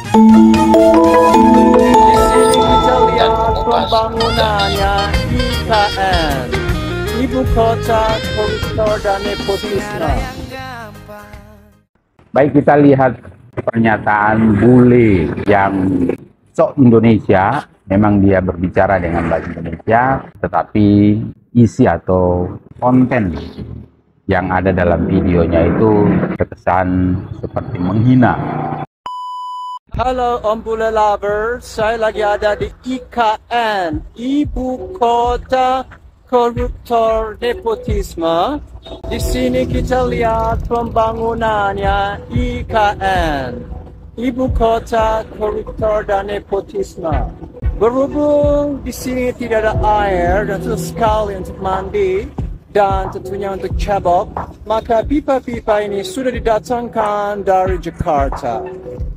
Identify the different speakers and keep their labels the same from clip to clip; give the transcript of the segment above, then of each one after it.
Speaker 1: Di sini kita lihat pembangunannya IKN, Ibu Kota Koruptor dan Nepotisme.
Speaker 2: Baik, kita lihat pernyataan bule yang sok Indonesia. Memang dia berbicara dengan bahasa Indonesia, tetapi isi atau konten yang ada dalam videonya itu terkesan seperti menghina.
Speaker 1: Halo Om Bule Lover, saya lagi ada di IKN, Ibu Kota Koruptor Nepotisme. Di sini kita lihat pembangunannya IKN, Ibu Kota Koruptor dan Nepotisme. Berhubung di sini tidak ada air dan susah sekali untuk mandi dan tentunya untuk cebok, maka pipa-pipa ini sudah didatangkan dari Jakarta.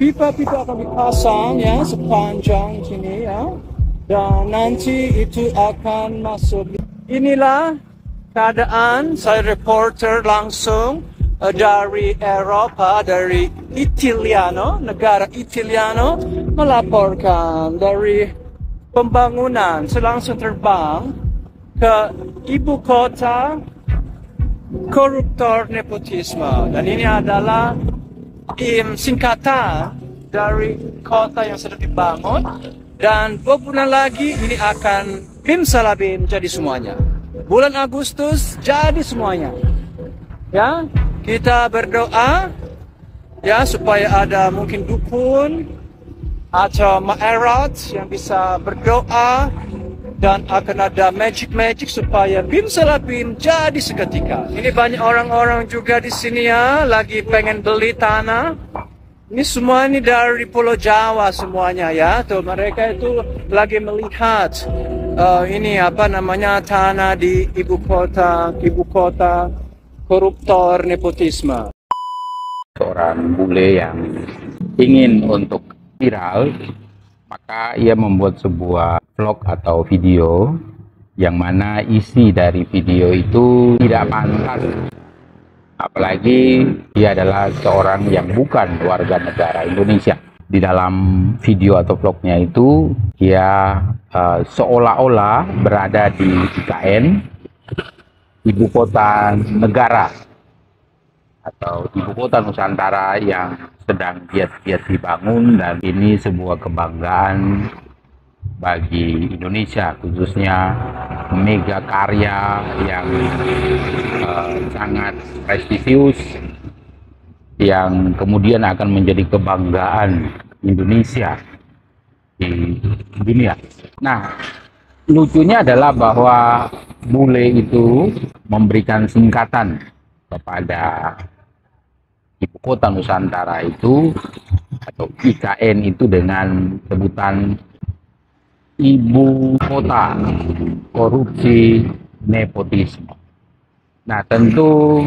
Speaker 1: Pipa-pipa akan dipasang ya sepanjang sini ya, dan nanti itu akan masuk. Inilah keadaan, saya reporter langsung dari Eropa, dari Italiano, negara Italiano, melaporkan dari pembangunan. Saya langsung terbang ke Ibu Kota Koruptor Nepotisme, dan ini adalah singkatan dari kota yang sedang dibangun, dan 2 bulan lagi ini akan Bim Salabim jadi semuanya. Bulan Agustus jadi semuanya. Ya, kita berdoa ya supaya ada mungkin dukun atau maerat yang bisa berdoa, dan akan ada magic supaya Bim Salabim jadi seketika. Ini banyak orang-orang juga di sini ya, lagi pengen beli tanah. Ini semua ini dari Pulau Jawa semuanya ya. Tuh mereka itu lagi melihat ini apa namanya tanah di ibu kota koruptor nepotisme.
Speaker 2: Seorang bule yang ingin untuk viral, maka ia membuat sebuah vlog atau video yang mana isi dari video itu tidak pantas. Apalagi dia adalah seorang yang bukan warga negara Indonesia. Di dalam video atau vlognya itu, dia seolah-olah berada di IKN, ibu kota negara atau ibu kota Nusantara yang sedang giat-giat dibangun, dan ini sebuah kebanggaan bagi Indonesia, khususnya mega karya yang sangat prestisius yang kemudian akan menjadi kebanggaan Indonesia di dunia. Nah, lucunya adalah bahwa bule itu memberikan singkatan kepada ibu kota Nusantara itu atau IKN itu dengan sebutan Ibu Kota Korupsi Nepotisme. Nah, tentu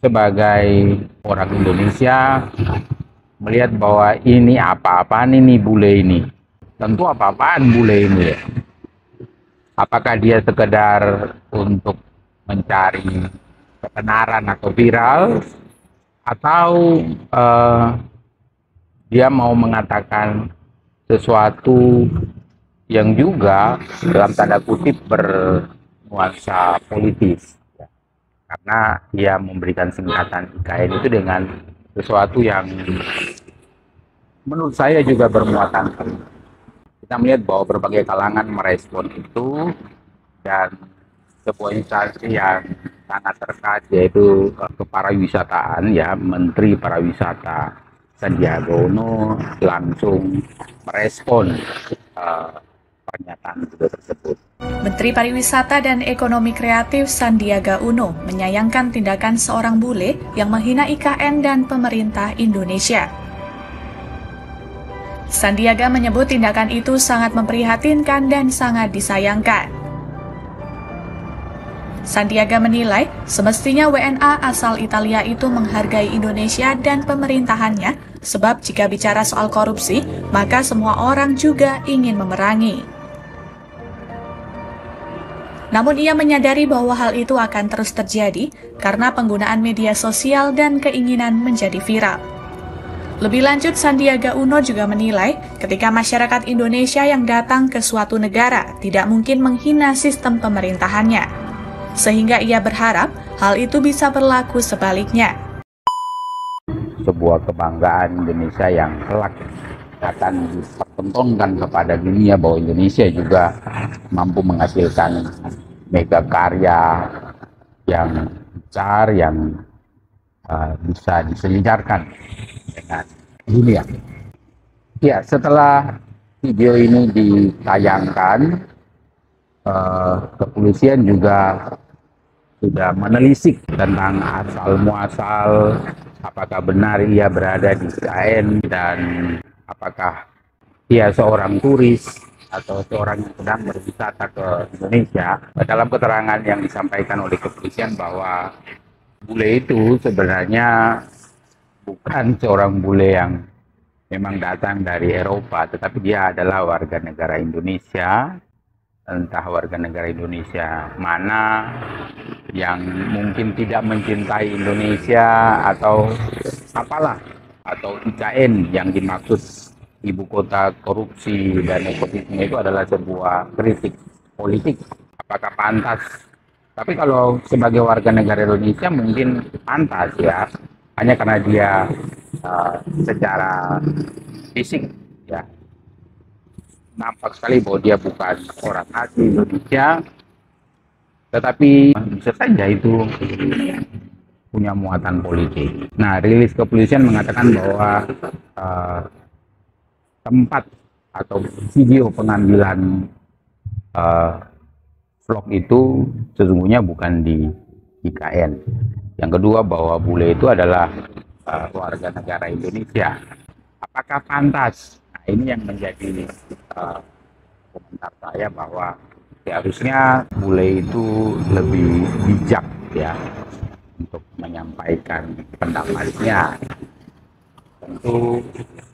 Speaker 2: sebagai orang Indonesia melihat bahwa ini apa-apaan ini bule ini. Tentu apa-apaan bule ini ya. Apakah dia sekedar untuk mencari ketenaran atau viral, atau dia mau mengatakan sesuatu yang juga dalam tanda kutip bernuansa politis, karena dia memberikan singkatan IKN itu dengan sesuatu yang menurut saya juga bermuatan. Kita melihat bahwa berbagai kalangan merespon itu, dan sebuah instansi yang sangat terkait yaitu kepariwisataan ya, Menteri Pariwisata Sandiaga Uno langsung merespon pernyataan tersebut.
Speaker 3: Menteri Pariwisata dan Ekonomi Kreatif Sandiaga Uno menyayangkan tindakan seorang bule yang menghina IKN dan pemerintah Indonesia. Sandiaga menyebut tindakan itu sangat memprihatinkan dan sangat disayangkan. Sandiaga menilai semestinya WNA asal Italia itu menghargai Indonesia dan pemerintahannya, sebab jika bicara soal korupsi, maka semua orang juga ingin memerangi. Namun ia menyadari bahwa hal itu akan terus terjadi karena penggunaan media sosial dan keinginan menjadi viral. Lebih lanjut, Sandiaga Uno juga menilai ketika masyarakat Indonesia yang datang ke suatu negara tidak mungkin menghina sistem pemerintahannya. Sehingga ia berharap hal itu bisa berlaku sebaliknya.
Speaker 2: Sebuah kebanggaan Indonesia yang kelak akan dipertontonkan kepada dunia bahwa Indonesia juga mampu menghasilkan mega karya yang besar, yang bisa disejarkan dengan dunia. Ya, setelah video ini ditayangkan, kepolisian juga sudah menelisik tentang asal muasal, apakah benar ia berada di IKN dan apakah ia seorang turis atau seorang yang sedang berwisata ke Indonesia. Dalam keterangan yang disampaikan oleh kepolisian bahwa bule itu sebenarnya bukan seorang bule yang memang datang dari Eropa, tetapi dia adalah warga negara Indonesia, entah warga negara Indonesia mana yang mungkin tidak mencintai Indonesia atau apalah, atau IKN yang dimaksud ibu kota korupsi dan nepotisme itu adalah sebuah kritik politik. Apakah pantas? Tapi kalau sebagai warga negara Indonesia mungkin pantas ya, hanya karena dia secara fisik ya nampak sekali bahwa dia bukan orang asli Indonesia, tetapi bisa saja itu punya muatan politik. Nah, rilis kepolisian mengatakan bahwa tempat atau video pengambilan vlog itu sesungguhnya bukan di IKN. Yang kedua, bahwa bule itu adalah warga negara Indonesia. Apakah pantas? Nah, ini yang menjadi komentar saya, bahwa seharusnya bule itu lebih bijak ya untuk menyampaikan pendapatnya. Tentu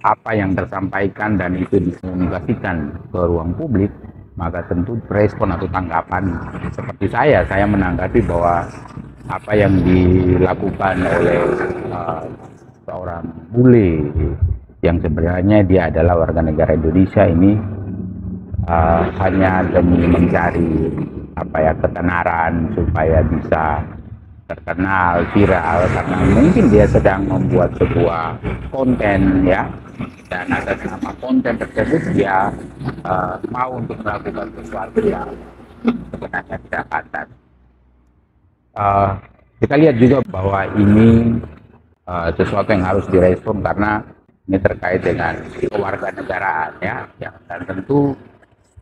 Speaker 2: apa yang tersampaikan dan itu dikomunikasikan ke ruang publik, maka tentu respon atau tanggapan seperti saya menanggapi bahwa apa yang dilakukan oleh seorang bule yang sebenarnya dia adalah warga negara Indonesia ini hanya demi mencari ketenaran supaya bisa terkenal, viral, karena mungkin dia sedang membuat sebuah konten ya, dan atas nama konten tersebut dia mau untuk melakukan sesuatu yang sebenarnya tidak pantas. Kita lihat juga bahwa ini sesuatu yang harus direspon karena ini terkait dengan kewarganegaraan ya, dan tentu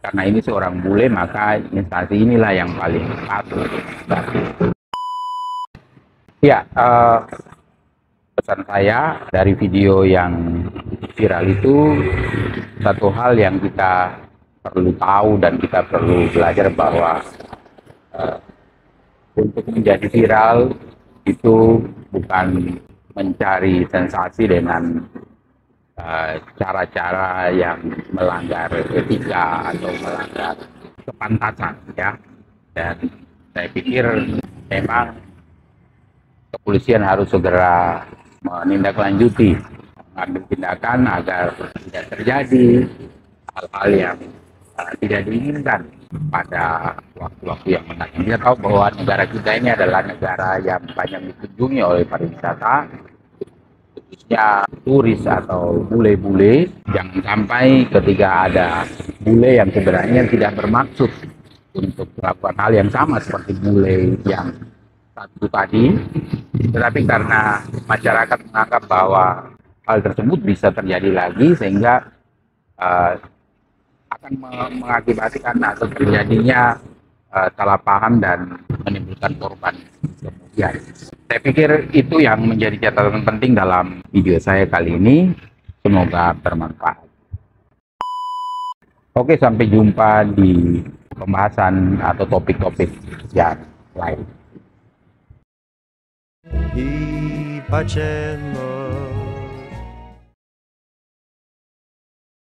Speaker 2: karena ini seorang bule maka instansi inilah yang paling patut. Ya, pesan saya dari video yang viral itu, satu hal yang kita perlu tahu dan kita perlu belajar bahwa untuk menjadi viral itu bukan mencari sensasi dengan cara-cara yang melanggar etika atau melanggar kepantasan ya. Dan saya pikir memang kepolisian harus segera menindaklanjuti, mengambil tindakan agar tidak terjadi hal-hal yang tidak diinginkan pada waktu-waktu yang mendatang. Kita tahu bahwa negara kita ini adalah negara yang banyak dikunjungi oleh pariwisata, khususnya turis atau bule-bule. Jangan sampai ketika ada bule yang sebenarnya tidak bermaksud untuk melakukan hal yang sama seperti bule yang satu tadi, tetapi karena masyarakat menganggap bahwa hal tersebut bisa terjadi lagi sehingga akan mengakibatkan atau terjadinya salah paham dan menimbulkan korban kemudian. Saya pikir itu yang menjadi catatan penting dalam video saya kali ini. Semoga bermanfaat. Oke, sampai jumpa di pembahasan atau topik-topik yang lain.
Speaker 4: I facendo